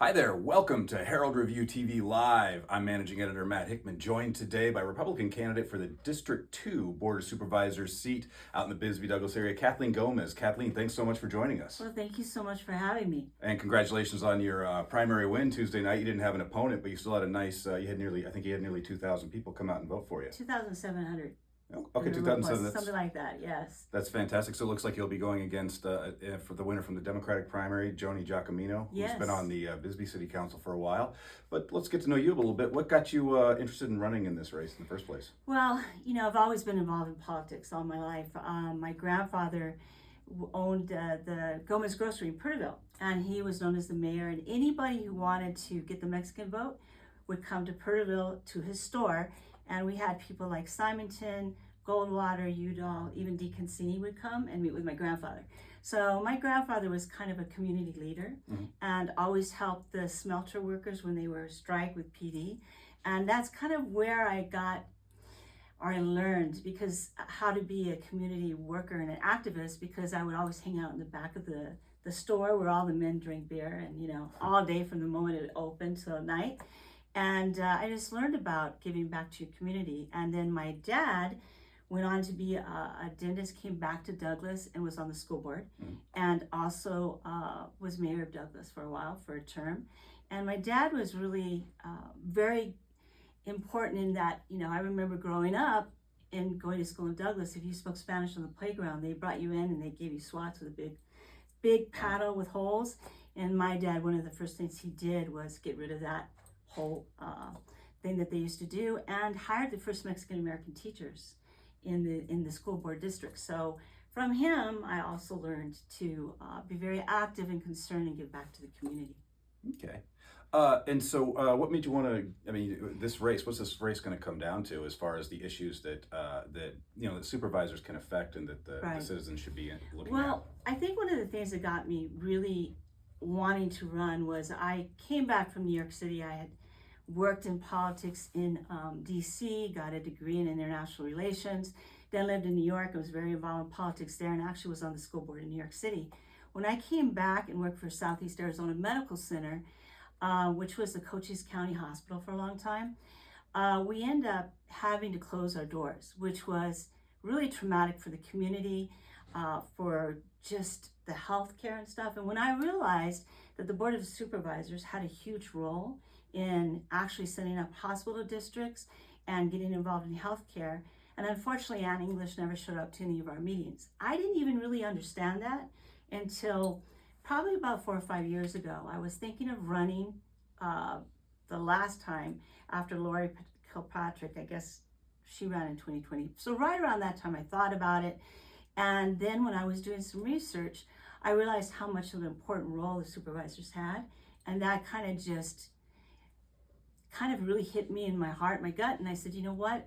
Hi there, welcome to Herald Review TV Live. I'm Managing Editor Matt Hickman, joined today by Republican candidate for the District 2 Board of Supervisors seat out in the Bisbee Douglas area, Kathleen Gomez. Kathleen, thanks so much for joining us. Well, thank you so much for having me. And congratulations on your primary win Tuesday night. You didn't have an opponent, but you still had a nice, I think you had nearly 2,000 people come out and vote for you. 2,700. Oh, okay, 2,700. Something like that, yes. That's fantastic. So it looks like you'll be going against, for the winner from the Democratic primary, Joni Giacomino, Yes. who's been on the Bisbee City Council for a while. But let's get to know you a little bit. What got you interested in running in this race in the first place? Well, I've always been involved in politics all my life. My grandfather owned the Gomez Grocery in Purteville, and he was known as the mayor. And anybody who wanted to get the Mexican vote would come to Purteville to his store. And we had people like Simonton, Goldwater, Udall, even Deacon Cini would come and meet with my grandfather. So my grandfather was kind of a community leader and always helped the smelter workers when they were strike with PD. And that's kind of where I learned how to be a community worker and an activist, because I would always hang out in the back of the store where all the men drink beer and, all day from the moment it opened till night. And I just learned about giving back to your community. And then my dad went on to be a dentist, came back to Douglas and was on the school board, and also was mayor of Douglas for a while, for a term. And my dad was really very important in that, I remember growing up and going to school in Douglas. If you spoke Spanish on the playground, they brought you in and they gave you swats with a big paddle with holes. And my dad, one of the first things he did was get rid of that whole thing that they used to do, and hired the first Mexican-American teachers in the school board district. So from him, I also learned to be very active and concerned and give back to the community. Okay. And so what made you want to, this race, what's this race going to come down to as far as the issues that supervisors can affect and that the citizens should be looking at? Well, I think one of the things that got me really wanting to run was I came back from New York City. I had worked in politics in DC, got a degree in international relations, then lived in New York. I was very involved in politics there and actually was on the school board in New York City. When I came back and worked for Southeast Arizona Medical Center, which was the Cochise County Hospital for a long time, we ended up having to close our doors, which was really traumatic for the community, for just the healthcare and stuff. And when I realized that the Board of Supervisors had a huge role in actually setting up hospital districts and getting involved in healthcare, and unfortunately Ann English never showed up to any of our meetings. I didn't even really understand that until probably about 4 or 5 years ago. I was thinking of running the last time after Lori Kilpatrick. I guess she ran in 2020. So right around that time I thought about it. And then when I was doing some research, I realized how much of an important role the supervisors had. And that kind of really hit me in my heart, my gut. And I said, you know what?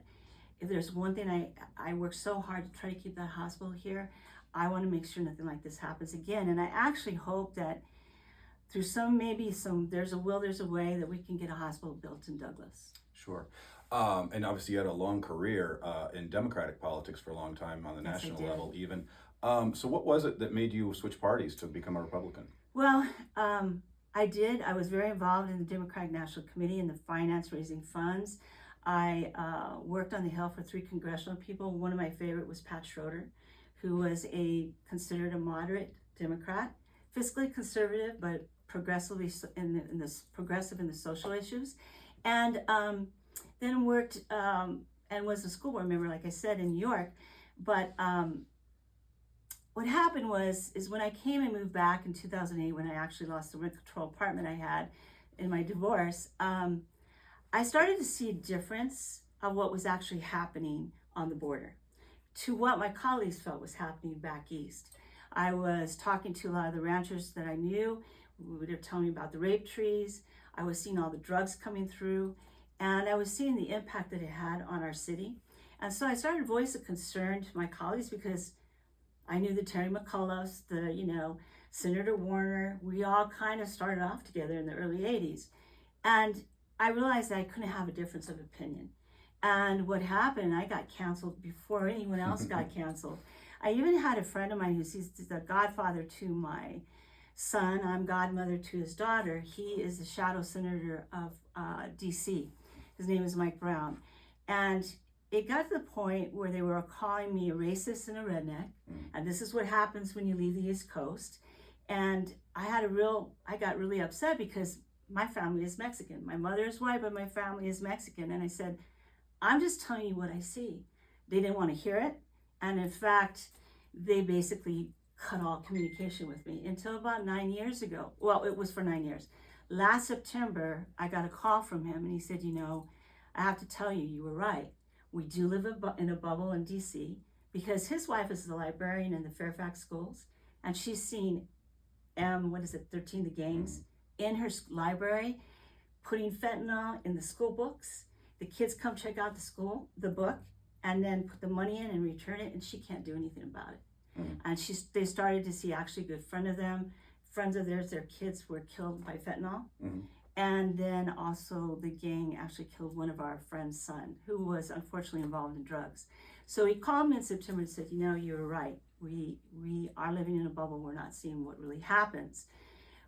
If there's one thing I worked so hard to try to keep that hospital here, I want to make sure nothing like this happens again. And I actually hope that through there's a will, there's a way that we can get a hospital built in Douglas. Sure. And obviously you had a long career in Democratic politics for a long time on the national level even. So what was it that made you switch parties to become a Republican? Well, I did. I was very involved in the Democratic National Committee in the finance, raising funds. I worked on the Hill for 3 congressional people. One of my favorite was Pat Schroeder, who was considered a moderate Democrat, fiscally conservative, but progressive in the social issues. And then worked and was a school board member, like I said, in New York. But what happened is when I came and moved back in 2008, when I actually lost the rent control apartment I had in my divorce, I started to see a difference of what was actually happening on the border to what my colleagues felt was happening back east. I was talking to a lot of the ranchers that I knew. They were telling me about the rape trees. I was seeing all the drugs coming through, and I was seeing the impact that it had on our city. And so I started to voice a concern to my colleagues, because I knew the Terry McCulloughs, Senator Warner. We all kind of started off together in the early 80s. And I realized that I couldn't have a difference of opinion. And what happened, I got canceled before anyone else got canceled. I even had a friend of mine he's the godfather to my son, I'm godmother to his daughter. He is the shadow senator of DC. His name is Mike Brown. And it got to the point where they were calling me a racist and a redneck. And this is what happens when you leave the East Coast. And I got really upset because my family is Mexican. My mother is white, but my family is Mexican. And I said, I'm just telling you what I see. They didn't want to hear it. And in fact, they basically cut all communication with me until about 9 years ago. Well, it was for 9 years. Last September, I got a call from him and he said, I have to tell you, you were right. We do live in a bubble in DC because his wife is the librarian in the Fairfax schools and she's seen 13 the gangs in her library, putting fentanyl in the school books. The kids come check out the book, and then put the money in and return it, and she can't do anything about it. And they started to see actually a good friends of theirs, their kids were killed by fentanyl. And then also the gang actually killed one of our friend's son, who was unfortunately involved in drugs. So he called me in September and said, you were right. We are living in a bubble. We're not seeing what really happens.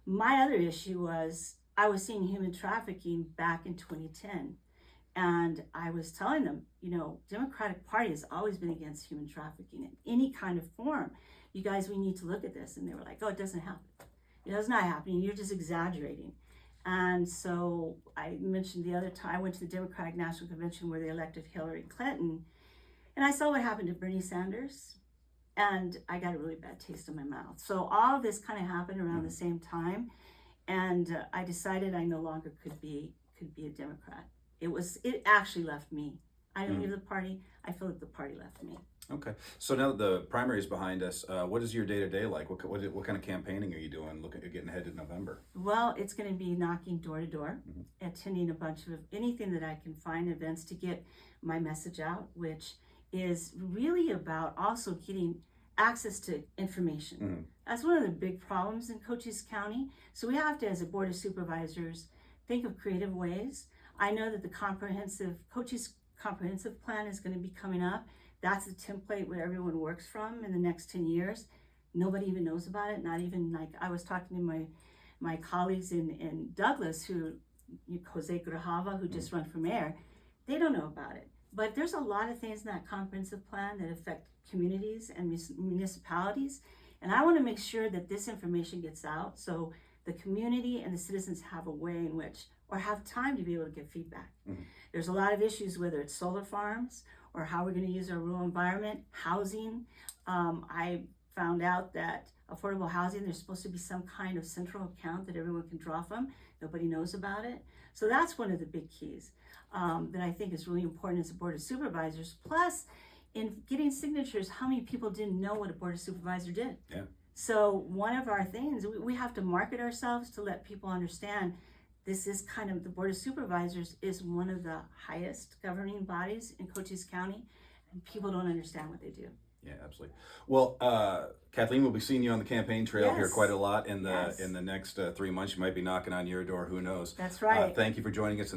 My other issue was I was seeing human trafficking back in 2010. And I was telling them, Democratic Party has always been against human trafficking in any kind of form. You guys, we need to look at this. And they were like, oh, it doesn't happen. It's not happening. You're just exaggerating. And so I mentioned the other time, I went to the Democratic National Convention where they elected Hillary Clinton. And I saw what happened to Bernie Sanders. And I got a really bad taste in my mouth. So all of this kind of happened around the same time. And I decided I no longer could be a Democrat. It actually left me. I didn't leave the party. I feel that the party left me. Okay. So now that the primary is behind us, what is your day-to-day like? What kind of campaigning are you doing, looking at getting ahead in November? Well, it's going to be knocking door to door, attending a bunch of anything that I can find, events to get my message out, which is really about also getting access to information. That's one of the big problems in Cochise County. So we have to, as a board of supervisors, think of creative ways. I know that the Cochise Comprehensive Plan is going to be coming up. That's the template where everyone works from in the next 10 years. Nobody even knows about it. Not even like I was talking to my colleagues in Douglas, Jose Grajava, who just run for mayor. They don't know about it. But there's a lot of things in that comprehensive plan that affect communities and municipalities. And I want to make sure that this information gets out so the community and the citizens have a way in which, or have time to be able to give feedback. There's a lot of issues, whether it's solar farms or how we're going to use our rural environment, housing. I found out that affordable housing, there's supposed to be some kind of central account that everyone can draw from. Nobody knows about it. So that's one of the big keys that I think is really important as a board of supervisors. Plus, in getting signatures, how many people didn't know what a board of supervisor did? Yeah. So one of our things, we have to market ourselves to let people understand this is kind of, the Board of Supervisors is one of the highest governing bodies in Cochise County, and people don't understand what they do. Yeah, absolutely. Well, Kathleen, we'll be seeing you on the campaign trail here Yes. quite a lot in the next 3 months. You might be knocking on your door, who knows? That's right. Thank you for joining us.